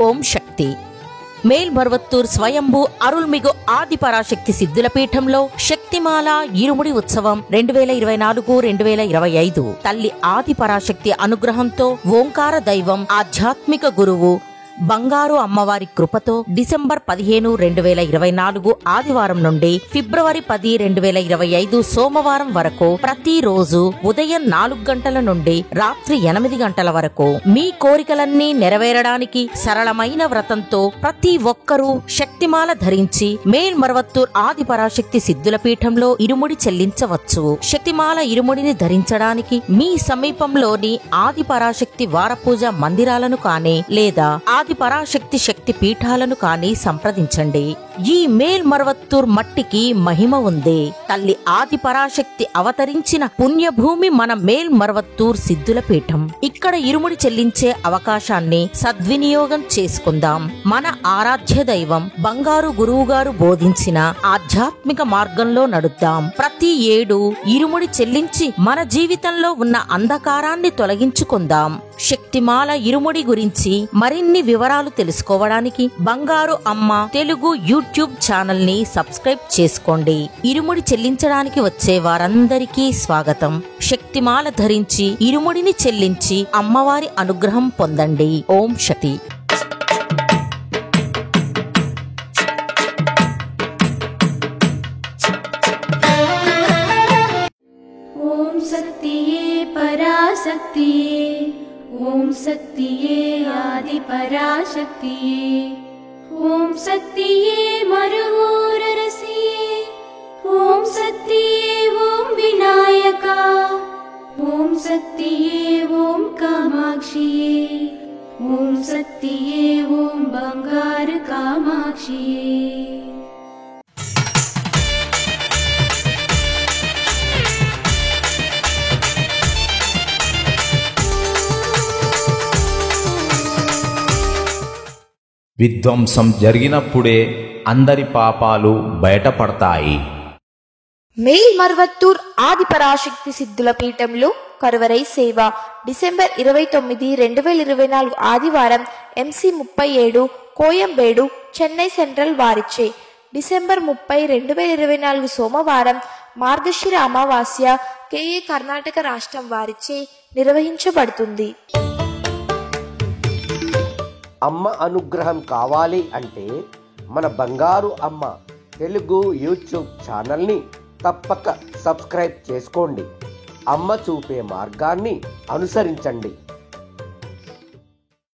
ఓం శక్తి. మేల్మరువత్తూర్ స్వయంభూ అరుల్మిగు ఆదిపరాశక్తి సిద్ధుల పీఠంలో శక్తిమాల ఇరుముడి ఉత్సవం 2024-2025 తల్లి ఆదిపరాశక్తి అనుగ్రహంతో ఓంకార దైవం ఆధ్యాత్మిక గురువు బంగారు అమ్మవారి కృపతో డిసెంబర్ 15, 2024 ఆదివారం నుండి ఫిబ్రవరి 10, 2025 సోమవారం వరకు ప్రతిరోజు ఉదయం 4 గంటల నుండి రాత్రి 8 గంటల వరకు మీ కోరికలన్నీ నెరవేరడానికి సరళమైన వ్రతంతో ప్రతి ఒక్కరూ శక్తిమాల ధరించి మేల్మరువత్తూర్ ఆదిపరాశక్తి సిద్ధుల పీఠంలో ఇరుముడి చెల్లించవచ్చు. శక్తిమాల ఇరుముడిని ధరించడానికి మీ సమీపంలోని ఆదిపరాశక్తి వారపూజ మందిరాలను కానీ లేదా ఆదిపరాశక్తి శక్తి పీఠాలను కానీ సంప్రదించండి. ఈ మేల్మరువత్తూర్ మట్టికి మహిమ ఉంది. తల్లి ఆదిపరాశక్తి అవతరించిన పుణ్యభూమి మన మేల్మరువత్తూర్ సిద్ధుల పీఠం. ఇక్కడ ఇరుముడి చెల్లించే అవకాశాన్ని సద్వినియోగం చేసుకుందాం. మన ఆరాధ్య దైవం బంగారు గురువుగారు బోధించిన ఆధ్యాత్మిక మార్గంలో నడుద్దాం. ప్రతి ఏడు ఇరుముడి చెల్లించి మన జీవితంలో ఉన్న అంధకారాన్ని తొలగించుకుందాం. శక్తిమాల ఇరుముడి గురించి మరిన్ని వివరాలు తెలుసుకోవడానికి బంగారు అమ్మ తెలుగు యూట్యూబ్ ఛానల్ ని సబ్స్క్రైబ్ చేసుకోండి. ఇరుముడి చెల్లించడానికి వచ్చే వారందరికీ స్వాగతం. శక్తిమాల ధరించి ఇరుముడిని చెల్లించి అమ్మవారి అనుగ్రహం పొందండి. ఓం శక్తి. ఓం శక్తియే పరాశక్తియే, ఓం శక్తియే ఆది పరాశక్తియే, ఓం శక్తియే మరువూరరసియే, ఓం శక్తియే ఓం వినాయక, ఓం శక్తియే ఓం కామాక్షియే, ఓం శక్తియే ఓం బంగారు కామాక్షియే. విధ్వంసం జరిగినప్పుడే అందరి పాపాలు బయటపడతాయి. మేల్మరువత్తూర్ ఆదిపరాశక్తి సిద్ధుల పీఠంలో కరువరై సేవ డిసెంబర్ 29, 2024 ఆదివారం MC 37 కోయంబేడు చెన్నై సెంట్రల్ వారిచే. డిసెంబర్ 30, 2024 సోమవారం మార్గశిర అమావాస్య KA కర్ణాటక రాష్ట్రం వారిచే నిర్వహించబడుతుంది. అమ్మ అనుగ్రహం కావాలి అంటే మన బంగారు అమ్మ తెలుగు యూట్యూబ్ ఛానల్ని తప్పక సబ్స్క్రైబ్ చేసుకోండి. అమ్మ చూపే మార్గాన్ని అనుసరించండి.